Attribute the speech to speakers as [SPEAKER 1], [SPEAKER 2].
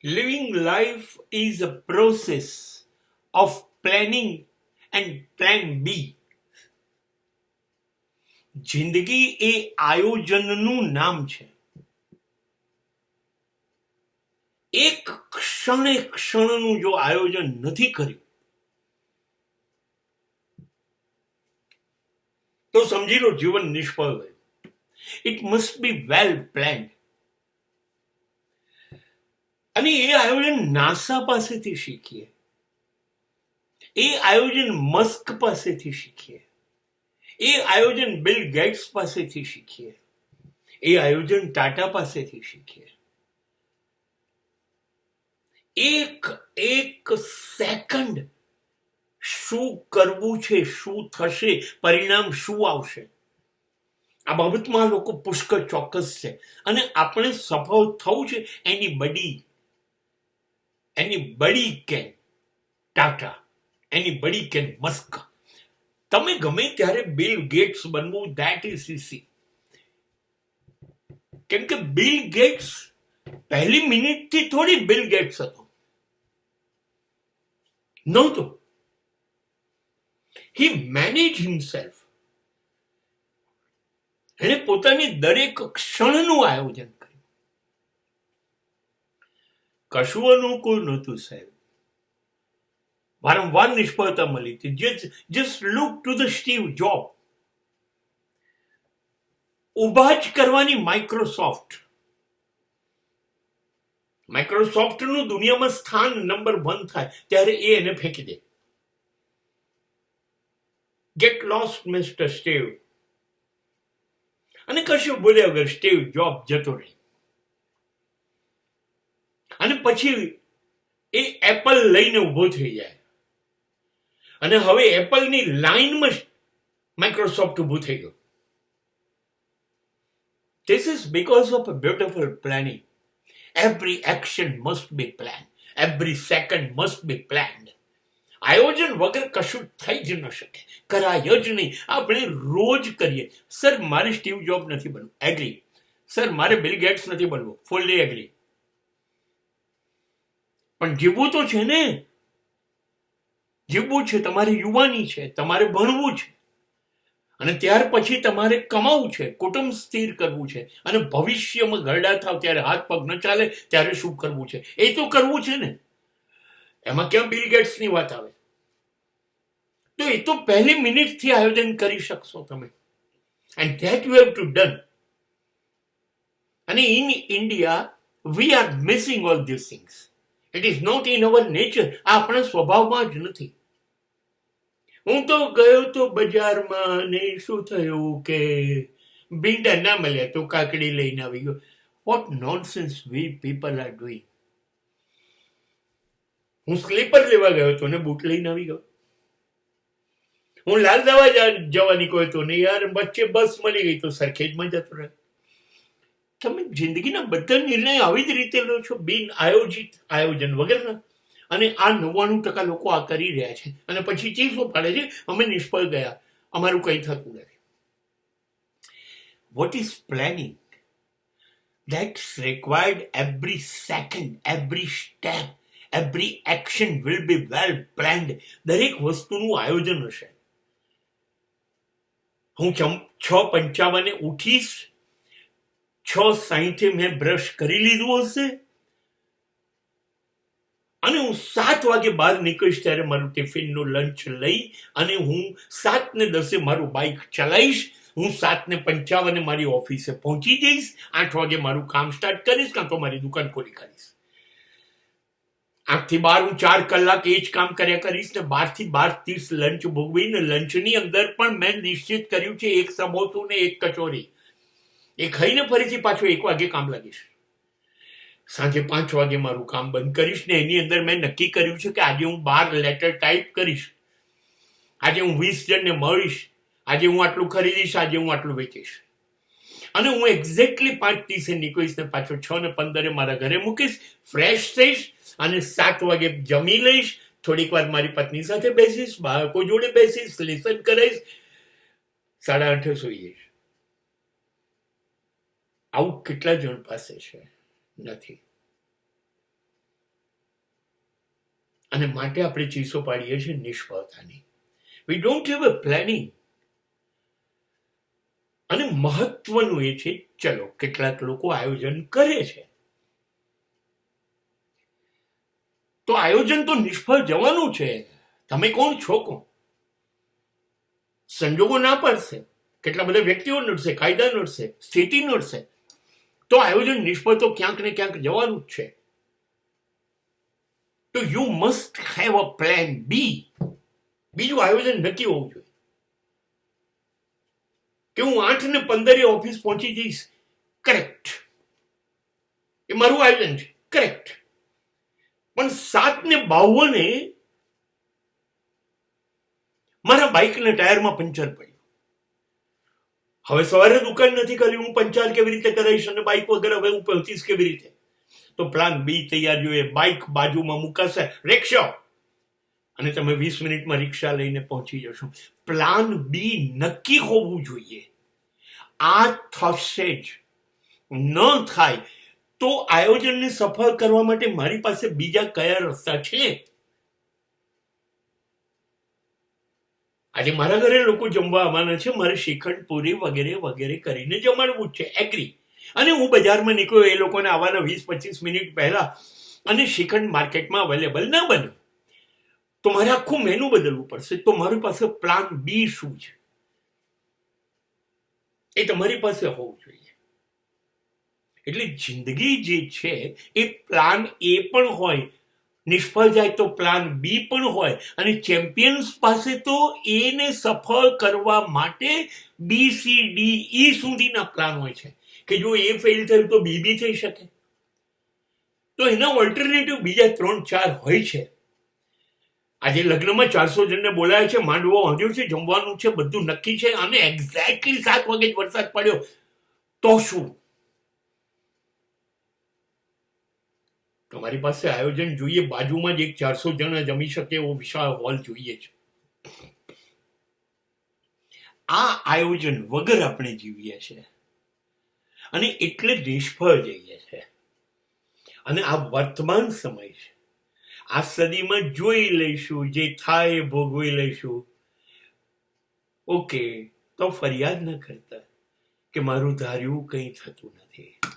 [SPEAKER 1] Living life is a process of planning and plan B. જિંદગી એ આયોજનનું નામ છે. એક ક્ષણે ક્ષણનું જો આયોજન નથી કર્યું તો સમજી લો જીવન નિષ્ફળ ગયું. It must be well planned. અને એ આયોજન નાસા પાસેથી શીખીએ, એ આયોજન મસ્ક પાસેથી શીખીએ, એ આયોજન બિલ ગેટ્સ પાસેથી શીખીએ, એ આયોજન ટાટા પાસેથી શીખીએ. એક સેકન્ડ શું કરવું છે, શું થશે, પરિણામ શું આવશે, આ બાબતમાં લોકો પુષ્કળ ચોક્કસ છે. અને આપણે સફળ થવું છે. Anybody can Tata, anybody can Musk. તમે ગમે ત્યારે બિલ ગેટ્સ બનવું, ધેટ ઇઝ ઇઝી. કેમ કે બિલ ગેટ્સ પહેલી મિનિટથી થોડી બિલ ગેટ્સ હતો, નહોતો. હી મેનેજ હિમસેલ્ફ. એને પોતાની દરેક ક્ષણનું આયોજન કર્યું. કશું અનુકૂળ નહોતું સાહેબ, વારંવાર નિષ્ફળતા મળી હતી. Just look to the Steve job. ઉભા જ કરવાની માઇક્રોસોફ્ટનું દુનિયામાં સ્થાન નંબર 1 થાય ત્યારે એને ફેંકી દે. Get lost mister Steve. અને કશું બોલ્યા વગર સ્ટીવ જોબ જતો રહે. અને પછી એ એપલ લઈને ઉભો થઈ જાય. અને હવે એપલની લાઈનમાં માઇક્રોસોફ્ટ ઉભું થઈ ગયું. This is because of a beautiful planning. Every action must be planned. Every second must be planned. આયોજન વગર કશું થઈ જ ન શકે, કરાય જ નહીં. આપણે રોજ કરીએ, સર મારે સ્ટીવ જોબ નથી બનવું, એગ્રી. સર મારે બિલ ગેટ્સ નથી બનવું, ફૂલ્લી એગ્રી. પણ જીવવું તો છે ને, જીવવું છે. તમારી યુવાની છે, તમારે ભણવું છે, અને ત્યાર પછી તમારે કમાવું છે, કુટુંબ સ્થિર કરવું છે, અને ભવિષ્યમાં ગરડા થાવ ત્યારે હાથ પગ ન ચાલે ત્યારે શું કરવું છે એ તો કરવું છે ને. એમાં ક્યાં બિલ ગેટ્સની વાત આવે? તો એ તો પહેલી મિનિટથી આયોજન કરી શકશો તમે. And that you have to done. અને in India we are missing all this things. It is not in our nature. આ આપણા સ્વભાવમાં જ નથી. હું તો ગયો તો બજારમાં ને શું થયું કે ભીંડા ના મળ્યા તો કાકડી લઈને આવી ગયો. What nonsense we people are doing. હું સ્લીપર લેવા ગયો હતો ને બૂટ લઈને આવી ગયો. હું લાલ દવા જવાની કહ્યો હતો ને યાર વચ્ચે બસ મળી ગઈ તો સરખેજમાં જતો રહે. તમે જિંદગીના બધા નિર્ણય આવી જ રીતે લો છો, બિન આયોજિત, આયોજન વગરના. અને આ 99% લોકો આ કરી રહ્યા છે. અને પછી ચીસો પાડે છે અમે નિષ્ફળ ગયા, અમારું કંઈ થતું નથી. What is planning? That's required. Every second, every step, every action will be well planned. દરેક વસ્તુનું આયોજન હશે. હું 6:55 ઉઠીશ, 6:60 મેં બ્રશ કરી લીધું હશે, અને હું 7 વાગે બહાર નીકળીશ ત્યારે મારું ટિફિનનું લંચ લઈ અને હું 7:10 મારું બાઇક ચલાવીશ. હું 7:55 મારી ઓફિસે પહોંચી જઈશ. 8 વાગે મારું કામ સ્ટાર્ટ કરીશ, કાં તો મારી દુકાન ખોલી કાઢીશ. 8 થી 12 હું 4 કલાક એ જ કામ કર્યા કરીશ ને 12 થી 12:30 લંચ ભોગવીને લંચની અંદર પણ મેં નિશ્ચિત કર્યું છે 1 સમોસું ને 1 કચોરી. એ ખાઈને ફરીથી પાછું 1 વાગે કામ લાગીશ. સાંજે 5 વાગે મારું કામ બંધ કરીશ ને એની અંદર મેં નક્કી કર્યું છે કે આજે હું 12 લેટર ટાઈપ કરીશ, આજે હું 20 જણને મળીશ, આજે હું આટલું ખરીદીશ, આજે હું આટલું વેચીશ. અને હું એક્ઝેક્ટલી 5:30 નીકળીશ ને પાછો 6:15 મારા ઘરે મૂકીશ, ફ્રેશ થઈશ અને 7 વાગે જમી લઈશ. થોડીક વાર મારી પત્ની સાથે બેસીશ, બાળકો જોડે બેસીશ, લેસન કરાઈશ, 8:30 સુઈ જઈશ. આવું કેટલા જણ પાસે છે? નથી. અને માટે આપણે ચીસો પાડીએ છીએ નિષ્ફળતાની. We don't have a planning. અને મહત્વનું એ છે, ચલો કેટલાક લોકો આયોજન કરે છે, તો આયોજન તો નિષ્ફળ જવાનું છે. તમે કોણ છો? કોણ? સંજોગો ના પડશે, કેટલા બધા વ્યક્તિઓ નડશે, કાયદા નડશે, સ્થિતિ નડશે, તો આયોજન નિષ્ફળ તો ક્યાંક ને ક્યાંક જવાનું જ છે. તો you must have a plan B. બીજું આયોજન નક્કી હોવું જોઈએ કે હું 8:15 ઓફિસ પહોંચી જઈશ. કરેક્ટ, એ મારું આયોજન છે. કરેક્ટ. પણ 7:52 મારા બાઇકના ટાયરમાં પંચર પડ્યું. હવે સવારે દુકાન નથી કરી, હું પંચર કેવી રીતે કરાવીશ અને બાઇક વગર હવે હું પહોંચીશ કેવી રીતે? તો પ્લાન બી તૈયાર જોઈએ. બાઇક બાજુમાં મુકાશે, રિક્ષા, અને તમે 20 મિનિટમાં રિક્ષા લઈને પહોંચી જશો. પ્લાન બી નક્કી હોવું જોઈએ. આ થશે જ. ન થાય તો આયોજનને સફળ કરવા માટે મારી પાસે બીજા કયા રસ્તા છે? આજે મારા ઘરે લોકો જમવા આવવાના છે, મારે શ્રીખંડ પૂરી વગેરે વગેરે કરીને જમાડવું છે. એગ્રી. અને હું બજારમાં નીકળ્યો એ લોકોને આવવાના 20-25 મિનિટ પહેલા, અને શ્રીખંડ માર્કેટમાં અવેલેબલ ના બન્યું, તો મારે આખું મેનુ બદલવું પડશે. તો મારી પાસે પ્લાન બી શું છે એ તમારી પાસે હોવું જોઈએ. એટલે જિંદગી જે છે એ પ્લાન એ પણ હોય, નિષ્ફળ જાય તો પ્લાન બી પણ હોય, અને ચેમ્પિયન્સ પાસે તો એને સફળ કરવા માટે BCDE સુધીના પ્લાન હોય છે કે જો એ ફેલ થયું તો બી બી થઈ શકે. તો એના ઓલ્ટરનેટિવ બીજા 3-4 હોય છે. આજે લગ્નમાં 400 જણને બોલાયા છે, માંડવો વાંધ્યો છે, જમવાનું છે, બધું નક્કી છે, અને એક્ઝેક્ટલી 7 વાગે જ વરસાદ પડ્યો, તો શું? તમારી પાસે આયોજન જોઈએ. બાજુમાં જ એક 400 જણા જમી શકે એવો વિશાળ હોલ જોઈએ છે. આ આયોજન વગર આપણે જીવીએ છીએ અને એટલે નિષ્ફળ જઈએ છે. અને આ વર્તમાન સમય છે. આ સદીમાં જોઈ લઈશું, જે થાય ભોગવી લઈશું. ઓકે, તો ફરિયાદ ન કરતા કે મારું ધાર્યું કંઈ થતું નથી.